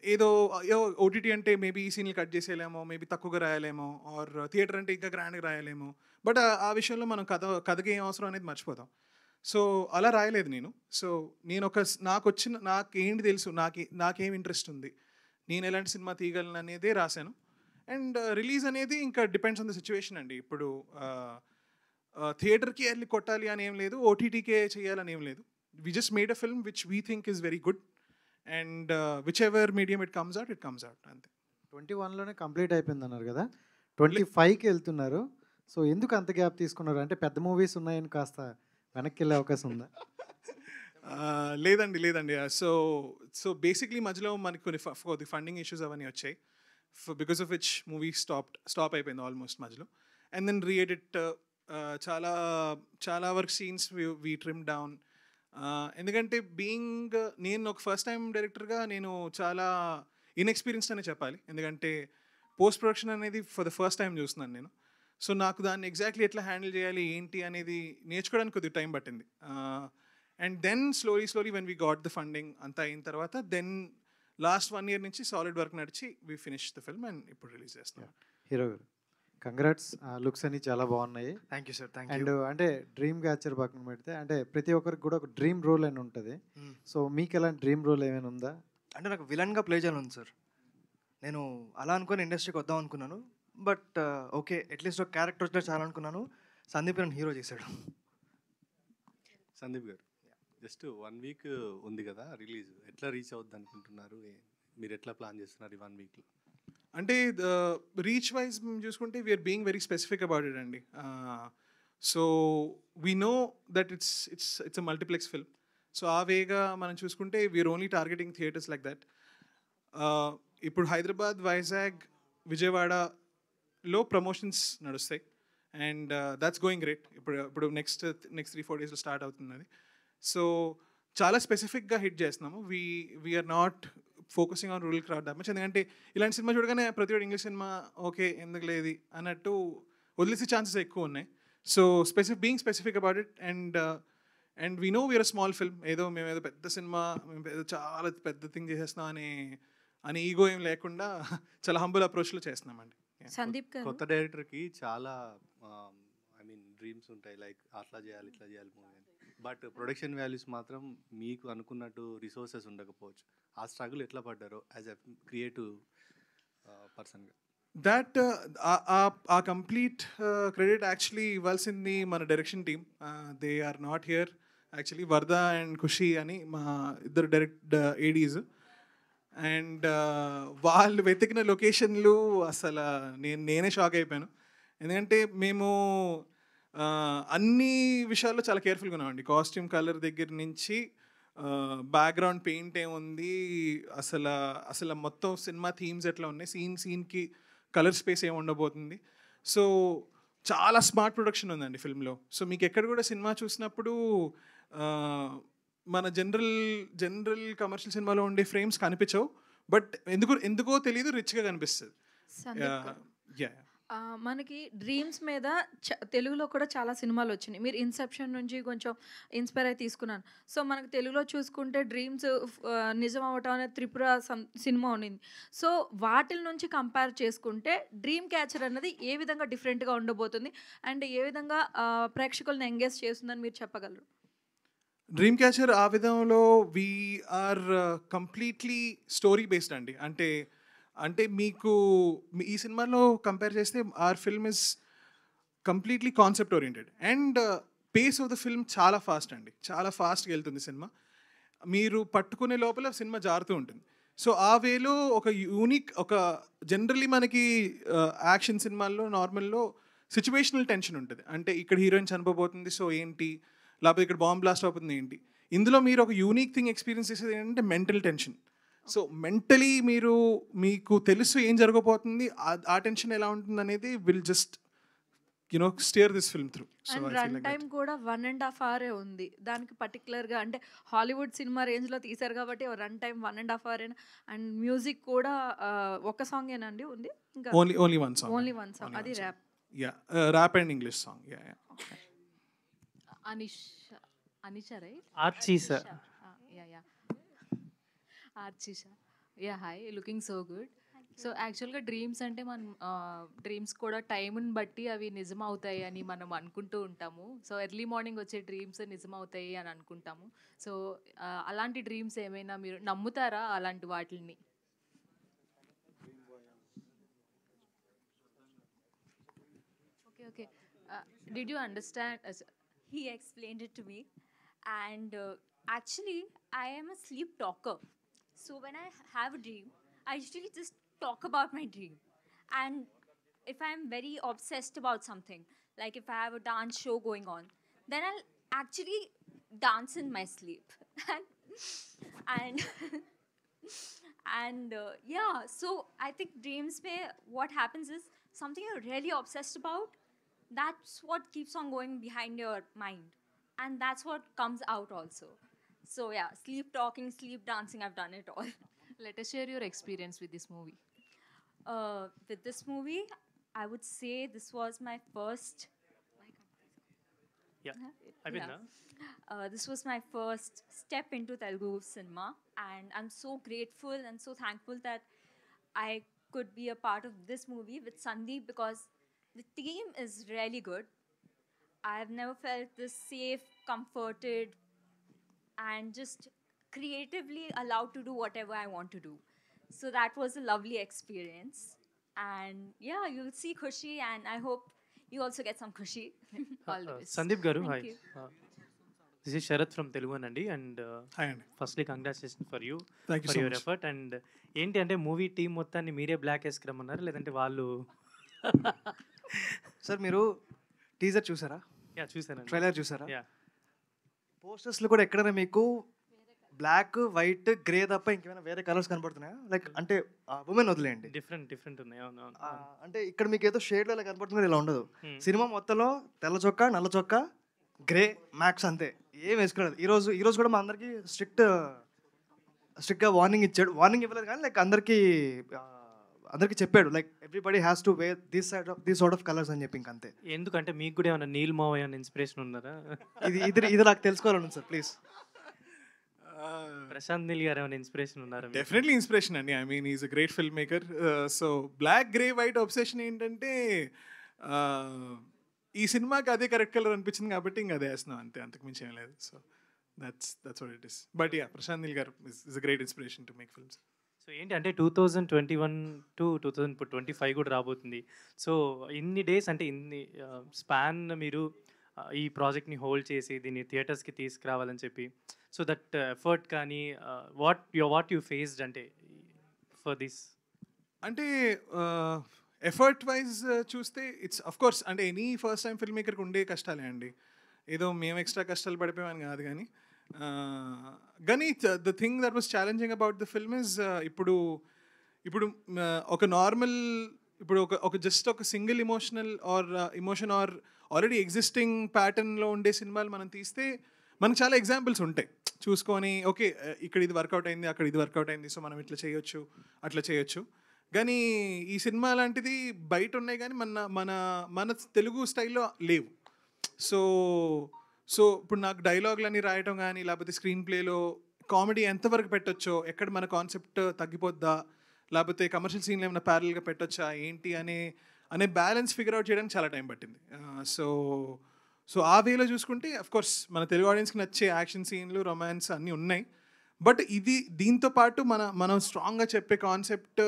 ఏదో ఓటీటీ అంటే మేబీ ఈ సీన్లు కట్ చేసేయలేమో, మేబీ తక్కువగా రాయలేమో, ఆర్ థియేటర్ అంటే ఇంకా గ్రాండ్గా రాయలేమో. బట్ ఆ విషయంలో మనం కథకి ఏం అవసరం అనేది మర్చిపోతాం. సో అలా రాయలేదు నేను. సో నేను నాకేంటి తెలుసు, నాకేం ఇంట్రెస్ట్ ఉంది, నేను ఎలాంటి సినిమా తీయగలను అనేదే రాశాను. అండ్ రిలీజ్ అనేది ఇంకా డిపెండ్స్ ఆన్ ద సిచ్యువేషన్ అండి. ఇప్పుడు థియేటర్కి వెళ్ళి కొట్టాలి అని ఏం లేదు, ఓటీటీకే చేయాలని ఏం లేదు. We just made a film which we think is very good and which ever medium it comes out అంతే. 21లోనే కంప్లీట్ అయిపోయింది అన్నారు కదా, 25కి వెళ్తున్నారు. సో ఎందుకు అంత గ్యాప్ తీసుకున్నారు? అంటే పెద్ద మూవీస్ ఉన్నాయని కాస్త వెనక్కి వెళ్ళే అవకాశం ఉందా? లేదండి. సో బేసిక్లీ మధ్యలో మనకి కొన్ని ఫండింగ్ ఇష్యూస్ అవన్నీ వచ్చాయి, because of which movie stop అయిపోయింది ఆల్మోస్ట్ మధ్యలో. అండ్ దెన్ రీఎడిట్ చాలా work scenes we trim down. ఎందుకంటే నేను ఒక ఫస్ట్ టైం డైరెక్టర్గా నేను చాలా ఇన్ఎక్స్పీరియన్స్డ్ అనే చెప్పాలి. ఎందుకంటే పోస్ట్ ప్రొడక్షన్ అనేది ఫర్ ద ఫస్ట్ టైం చూస్తున్నాను నేను. సో నాకు దాన్ని ఎగ్జాక్ట్లీ ఎట్లా హ్యాండిల్ చేయాలి ఏంటి అనేది నేర్చుకోవడానికి కొద్దిగా టైం పట్టింది. And then slowly when we got the funding అంతా అయిన తర్వాత దెన్ లాస్ట్ 1 year నుంచి సాలిడ్ వర్క్ నడిచి we finish the film and ఇప్పుడు రిలీజ్ చేస్తున్నాం. హీరో గారు కంగ్రాట్స్, లుక్స్ అన్ని చాలా బాగున్నాయి. Thank you sir. Thank and అంటే డ్రీమ్ క్యాచర్ పక్కన పెడితే అంటే ప్రతి ఒక్కరికి కూడా ఒక డ్రీమ్ రోల్ అని ఉంటుంది. సో మీకు ఎలాంటి డ్రీమ్ రోల్ ఏమైనా ఉందా? అంటే నాకు విలన్గా ప్లే చేయాలని ఉంది సార్. నేను అలా అనుకుని ఇండస్ట్రీకి వద్దాం అనుకున్నాను. బట్ ఓకే అట్లీస్ట్ ఒక క్యారెక్టర్ వస్తే చాలా అనుకున్నాను. సందీప్ నన్ను హీరో చేశాడు. సందీప్ గారు జస్ట్ 1 week ఉంది కదా రిలీజ్, ఎట్లా రీచ్ అవుద్ది అనుకుంటున్నారు? మీరు ఎట్లా ప్లాన్ చేస్తున్నారు ఈ 1 weekలో? అంటే రీచ్ వైజ్ చూసుకుంటే we're being very specific about it అండి. So we know that it's a multiplex film. So ఆ వేగా మనం చూసుకుంటే we're only targeting theatres like that. ఇప్పుడు హైదరాబాద్, వైజాగ్, విజయవాడలో ప్రమోషన్స్ నడుస్తాయి అండ్ దాట్స్ గోయింగ్ గ్రేట్. ఇప్పుడు నెక్స్ట్ 3-4 daysలో స్టార్ట్ అవుతుంది అది. సో చాలా స్పెసిఫిక్గా హిట్ చేస్తున్నాము. We're not focusing on rural crowd that much. ఎందుకంటే ఇలాంటి సినిమా చూడగానే ప్రతి ఒక్కటి ఇంగ్లీష్ సినిమా ఓకే ఎందుకు లేదు అన్నట్టు వదిలేసే ఛాన్సెస్ ఎక్కువ ఉన్నాయి. So being specific about it and we know we're a small film. మేము ఏదో పెద్ద సినిమా, మేము ఏదో చాలా పెద్ద థింగ్ చేసేస్తున్నాం అని ఈగో ఏం లేకుండా చాలా హంబుల్ అప్రోచ్లో చేస్తున్నామండి. సందీప్ గారు కొత్త డైరెక్టర్కి చాలా ఐ మీన్ డ్రీమ్స్ ఉంటాయి లైక్ అట్లా చేయాలి ఇట్లా చేయాలి మూవీ అని, బట్ ప్రొడక్షన్ వాల్యూస్ మాత్రం మీకు అనుకున్నట్టు రిసోర్సెస్ ఉండకపోవచ్చు. ఆ స్ట్రగుల్ ఎట్లా పడ్డారో యాజ్ ఎ క్రియేటివ్ పర్సన్గా? That our complete credit actually ఇవ్వాల్సింది మన direction team. They are not here actually. Vardha and Khushi అని మా ఇద్దరు డైరెక్ట్ ఏడీస్. అండ్ వాళ్ళు వెతికిన లొకేషన్లు అసలు నేనే షాక్ అయిపోయాను. ఎందుకంటే మేము అన్ని విషయాల్లో చాలా కేర్ఫుల్గా ఉన్నామండి. కాస్ట్యూమ్ కలర్ దగ్గర నుంచి బ్యాక్గ్రౌండ్ పెయింట్ ఏముంది, అసలు మొత్తం సినిమా థీమ్స్ ఎట్లా ఉన్నాయి, సీన్కి కలర్ స్పేస్ ఏమి ఉండబోతుంది. సో చాలా స్మార్ట్ ప్రొడక్షన్ ఉందండి ఫిల్మ్లో. సో మీకు ఎక్కడ కూడా సినిమా చూసినప్పుడు మన జనరల్ కమర్షియల్ సినిమాలో ఉండే ఫ్రేమ్స్ కనిపించవు, బట్ ఎందుకో తెలియదు రిచ్గా కనిపిస్తుంది. మనకి డ్రీమ్స్ మీద తెలుగులో కూడా చాలా సినిమాలు వచ్చినాయి. మీరు ఇన్సెప్షన్ నుంచి కొంచెం ఇన్స్పైర్ అయి తీసుకున్నాను. సో మనకు తెలుగులో చూసుకుంటే డ్రీమ్స్ నిజం అవ్వటం అనే త్రిపుర సినిమా ఉన్నింది. సో వాటిల నుంచి కంపేర్ చేసుకుంటే డ్రీమ్ క్యాచర్ అన్నది ఏ విధంగా డిఫరెంట్గా ఉండబోతుంది అండ్ ఏ విధంగా ప్రేక్షకులను ఎంగేజ్ చేస్తుందని మీరు చెప్పగలరు? డ్రీమ్ క్యాచర్ ఆ విధంలో వీఆర్ కంప్లీట్లీ స్టోరీ బేస్డ్ అండి. అంటే మీకు ఈ సినిమాలో కంపేర్ చేస్తే our film is completely concept oriented and pace of the film చాలా ఫాస్ట్ అండి. చాలా ఫాస్ట్గా వెళ్తుంది సినిమా. మీరు పట్టుకునే లోపల సినిమా జారుతూ ఉంటుంది. సో ఆ వేలో ఒక జనరల్లీ మనకి యాక్షన్ సినిమాల్లో నార్మల్లో సిచ్యువేషనల్ టెన్షన్ ఉంటుంది. అంటే ఇక్కడ హీరోయిన్ చనిపోబోతుంది, సో ఏంటి, లేకపోతే ఇక్కడ బాంబ్ బ్లాస్ట్ అవుతుంది ఏంటి. ఇందులో మీరు ఒక యూనిక్ థింగ్ ఎక్స్పీరియన్స్ చేసేది ఏంటంటే మెంటల్ టెన్షన్. సో మెంటలీ మీకు తెలుసు ఏం జరగబోతుంది, ఆ టెన్షన్ ఎలా ఉంటుంది అనేది will just steer this film through. And run time కూడా 1.5 hour ఉంది. దానికి పర్టికులర్గా అంటే హాలీవుడ్ సినిమా రేంజ్లో తీశారు కాబట్టి run time 1.5 hour. And music కూడా ఒక సాంగ్ ఏనండి ఉంది, ఇంకా ఓన్లీ వన్ సాంగ్. అది rap. Rap and English song. Anisha, right? Archisa. Archisa. Yeah, hi. Looking so good. So యాక్చువల్గా డ్రీమ్స్ అంటే మనం డ్రీమ్స్ కూడా టైంని బట్టి అవి నిజం అవుతాయి అని మనం అనుకుంటూ ఉంటాము. సో ఎర్లీ మార్నింగ్ వచ్చే డ్రీమ్స్ నిజం అవుతాయి అని అనుకుంటాము. సో అలాంటి డ్రీమ్స్ ఏమైనా మీరు నమ్ముతారా అలాంటి వాటిని? Okay. Did you understand? He explained it to me. And actually, I am a sleep talker. So when I have a dream, I usually just talk about my dream. And if I'm very obsessed about something, like if I have a dance show going on, then I'll actually dance in my sleep. and yeah, so I think dreams may, what happens is something you're really obsessed about, that's what keeps on going behind your mind. And that's what comes out also. So yeah, sleep talking, sleep dancing, I've done it all. Let us share your experience with this movie. With this movie, I would say this was my first... this was my first step into Telugu cinema. And I'm so grateful and so thankful that I could be a part of this movie with Sandeep, because the team is really good. I've never felt this safe, comforted, and just creatively allowed to do whatever I want to do. So that was a lovely experience. And yeah, you'll see Khushi, and I hope you also get some Khushi. All the best. Sandeep Garu, hi. Thank you. This is Sharath from Telugu Nandi, and hi. Firstly, congratulations for you. Thank you for so your much. effort. And ఏంటి అంటే మూవీ టీం మొత్తాన్ని మీరే బ్లాక్ వేసుకురమ్మన్నారు, లేదంటే వాళ్ళు? సార్ మీరు టీజర్ చూసారా? చూసాను. ట్రైలర్ చూసారా? పోస్టర్స్లో కూడా ఎక్కడైనా మీకు బ్లాక్, వైట్, గ్రే తప్ప ఇంకేమైనా వేరే కలర్స్ కనపడుతున్నాయా? లైక్ అంటే ఉమెన్ వదిలేయండి, డిఫరెంట్ ఉన్నాయి. అంటే ఇక్కడ మీకు ఏదో షేడ్లో ఇలా కనపడుతుంది, ఇలా ఉండదు. సినిమా మొత్తంలో తెల్ల చొక్కా, నల్ల చొక్కా, గ్రే మ్యాక్స్, అంతే, ఏం వేసుకున్నారు. ఈరోజు కూడా మా అందరికీ స్ట్రిక్ట్గా వార్నింగ్ ఇచ్చాడు. వార్నింగ్ ఇవ్వలేదు కానీ లైక్ అందరికీ చెప్పాడు, like everybody has to wear this sort of colours అని చెప్పి. ఇంకంతే. ఎందుకంటే మీకు కూడా ఏమైనా నీల్ మావయ్య అని ఇన్స్పిరేషన్ ఉన్నారా? ఇది నాకు తెలుసుకోవాలను సార్, ప్లీజ్. ప్రశాంత్ నీల్ గారు ఏమైనా ఇన్స్పిరేషన్ ఉన్నారా? డెఫినెట్లీ ఇన్స్పిరేషన్ అండి. I mean is a great film maker. So black, grey, white obsession ఏంటంటే ఈ సినిమాకి అదే కరెక్ట్ కలర్ అనిపించింది కాబట్టి ఇంకా అదే వేస్తున్నాం అంతే, అంతకు మించి ఏం లేదు. So that's what it is. But yeah, Prashanth Neel garu is a great inspiration to make films. So ఏంటి అంటే 2021 టు 2025 కూడా రాబోతుంది. సో ఇన్ని డేస్ అంటే ఇన్ని స్పాన్ మీరు ఈ ప్రాజెక్ట్ని హోల్డ్ చేసి దీన్ని థియేటర్స్కి తీసుకురావాలని చెప్పి, సో దట్ ఎఫర్ట్ కానీ వాట్ యూ ఫేస్డ్ అంటే ఫర్ దిస్? అంటే ఎఫర్ట్ వైజ్ చూస్తే ఇట్స్ అఫ్ కోర్స్ అంటే ఎనీ ఫస్ట్ టైం ఫిల్మ్ మేకర్కి ఉండే కష్టాలే అండి. ఏదో మేము ఎక్స్ట్రా కష్టాలు పడిపోయామని కాదు కానీ the thing that was challenging about the film is ఇప్పుడు ఒక నార్మల్ ఇప్పుడు ఒక జస్ట్ ఒక single emotion or already existing ప్యాటర్న్లో ఉండే సినిమాలు మనం తీస్తే మనకు చాలా ఎగ్జాంపుల్స్ ఉంటాయి చూసుకొని, ఓకే ఇక్కడ ఇది వర్కౌట్ అయింది, అక్కడ ఇది వర్కౌట్ అయింది, సో మనం ఇట్లా చేయొచ్చు అట్లా చేయొచ్చు. కానీ ఈ సినిమా లాంటిది బయట ఉన్నాయి కానీ మన తెలుగు స్టైల్లో లేవు. సో ఇప్పుడు నాకు డైలాగులన్నీ రాయటం కానీ లేకపోతే స్క్రీన్ ప్లేలో కామెడీ ఎంతవరకు పెట్టొచ్చో, ఎక్కడ మన కాన్సెప్ట్ తగ్గిపోద్దా, లేకపోతే కమర్షియల్ సీన్లు ఏమైనా ప్యారల్గా పెట్టొచ్చా ఏంటి అనే బ్యాలెన్స్ ఫిగర్ అవుట్ చేయడానికి చాలా టైం పట్టింది. సో ఆ వేలో చూసుకుంటే అఫ్కోర్స్ మన తెలుగు ఆడియన్స్కి నచ్చే యాక్షన్ సీన్లు, రొమాన్స్ అన్నీ ఉన్నాయి. బట్ దీంతో పాటు మనం స్ట్రాంగ్గా చెప్పే కాన్సెప్ట్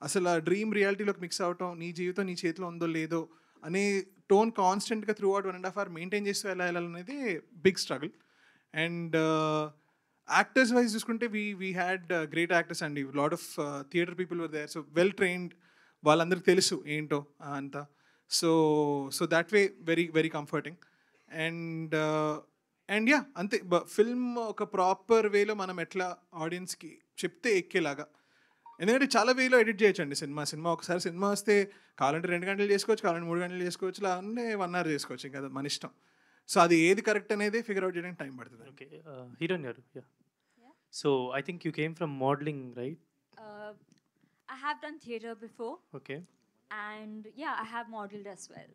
అసలు ఆ డ్రీమ్ రియాలిటీలోకి మిక్స్ అవటం, నీ జీవితం నీ చేతిలో ఉందో లేదో అనే టోన్ కాన్స్టెంట్గా త్రూ అవుట్ 1.5 hours మెయింటైన్ చేస్తూ వెళ్ళాలనేది big struggle. And actors wise చూసుకుంటే వీ హ్యాడ్ గ్రేట్ యాక్టర్స్ అండి. Lot of theatre people were there, so well trained, వాళ్ళందరికీ తెలుసు ఏంటో అంతా. So that way very very comforting. And yeah అంతే, ఫిల్మ్ ఒక ప్రాపర్ వేలో మనం ఎట్లా ఆడియన్స్కి చెప్తే ఎక్కేలాగా, ఎందుకంటే చాలా వేలో ఎడిట్ చేయొచ్చండి సినిమా. ఒకసారి సినిమా వస్తే కావాలంటే 2 గంటలు చేసుకోవచ్చు, కావాలంటే 3 గంటలు చేసుకోవచ్చు, లేదంటే 1 hour చేసుకోవచ్చు, ఇంకా మన ఇష్టం. సో అది ఏది కరెక్ట్ అనేది ఫిగర్ అవుట్ చేయడానికి టైం పడుతుంది. ఓకే, హీరోయిన్ గారు, so I think you came from modelling, right? I have done theatre before. Okay. And yeah, I have modeled as well.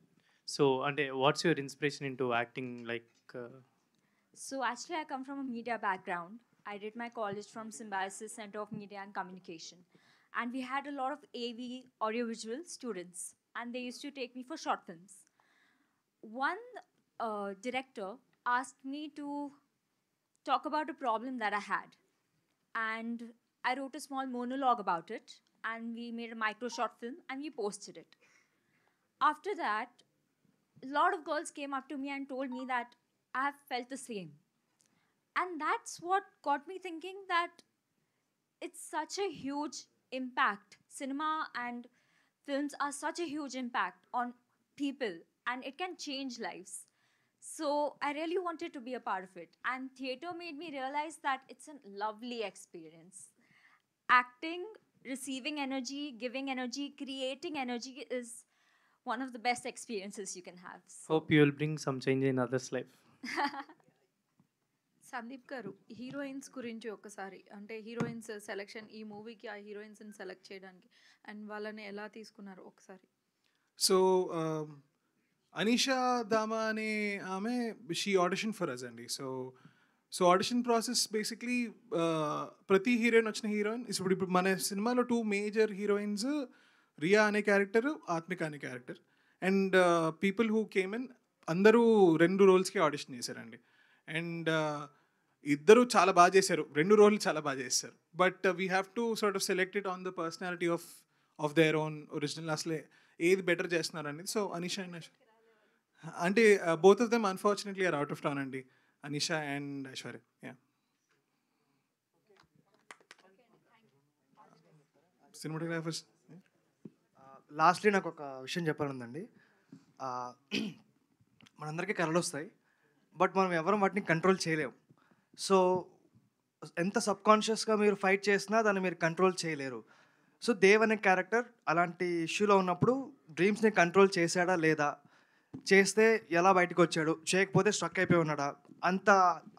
So, and what's your inspiration into acting? Like, So actually, I come from a media background. I did my college from Symbiosis Center of Media and Communication, and we had a lot of AV audiovisual students, and they used to take me for short films. One director asked me to talk about a problem that I had, and I wrote a small monologue about it, and we made a micro short film and we posted it. After that, a lot of girls came up to me and told me that I have felt the same. And that's what got me thinking that it's such a huge impact. Cinema and films are such a huge impact on people, and it can change lives. So I really wanted to be a part of it. And theatre made me realize that it's a lovely experience. Acting, receiving energy, giving energy, creating energy is one of the best experiences you can have. So. Hope you will bring some change in others' life. Sandeep గారు, హీరోయిన్స్ గురించి ఒకసారి, అంటే హీరోయిన్స్ సెలెక్షన్, ఈ మూవీకి ఆ హీరోయిన్స్ని సెలెక్ట్ చేయడానికి అండ్ వాళ్ళని ఎలా తీసుకున్నారు ఒకసారి? సో అనీషా దామా అనే ఆమె షీ ఆడిషన్ ఫర్ అస్ అండి. సో ఆడిషన్ ప్రాసెస్ బేసిక్లీ ప్రతి హీరోయిన్ వచ్చిన హీరోయిన్, ఇప్పుడు మన సినిమాలో 2 మేజర్ హీరోయిన్స్, రియా అనే క్యారెక్టర్, ఆత్మిక అనే character. And people who came in అందరూ 2 రోల్స్కి ఆడిషన్ చేశారండి. అండ్ ఇద్దరు చాలా బాగా చేశారు, 2 రోల్లు చాలా బాగా చేశారు. But we have to sort of select it on the personality of their own original, అసలే ఏది బెటర్ చేస్తున్నారు అనేది. సో అనీషా అండ్ అంటే both of them unfortunately are out of town అండి, Anisha and Aishwarya. Yeah, cinematographers. Lastly నాకు ఒక విషయం చెప్పాలండి. మనందరికీ కళలు వస్తాయి, బట్ మనం ఎవరం వాటిని కంట్రోల్ చేయలేము. సో ఎంత సబ్కాన్షియస్గా మీరు ఫైట్ చేసినా దాన్ని మీరు కంట్రోల్ చేయలేరు. సో దేవ్ అనే క్యారెక్టర్ అలాంటి ఇష్యూలో ఉన్నప్పుడు డ్రీమ్స్ని కంట్రోల్ చేశాడా లేదా, చేస్తే ఎలా బయటకు వచ్చాడు, చేయకపోతే స్ట్రక్ అయిపోయి ఉన్నాడా, అంత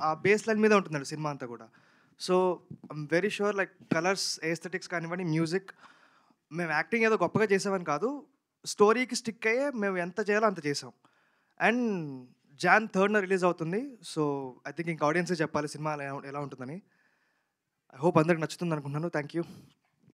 ఆ బేస్ లైన్ మీద ఉంటుందండి సినిమా అంతా కూడా. So I'm very sure like colours, aesthetics కానివ్వండి, మ్యూజిక్, మేము యాక్టింగ్ ఏదో గొప్పగా చేసామని కాదు, స్టోరీకి స్టిక్ అయ్యే మేము ఎంత చేయాలో అంత చేసాం. అండ్ Jan 3rd రిలీజ్ అవుతుంది. సో ఐ థింక్ ఇంకా ఆడియన్సే చెప్పాలి సినిమా ఎలా ఉంటుందని. ఐ హోప్ అందరికి నచ్చుతుంది అనుకుంటున్నాను. Thank you.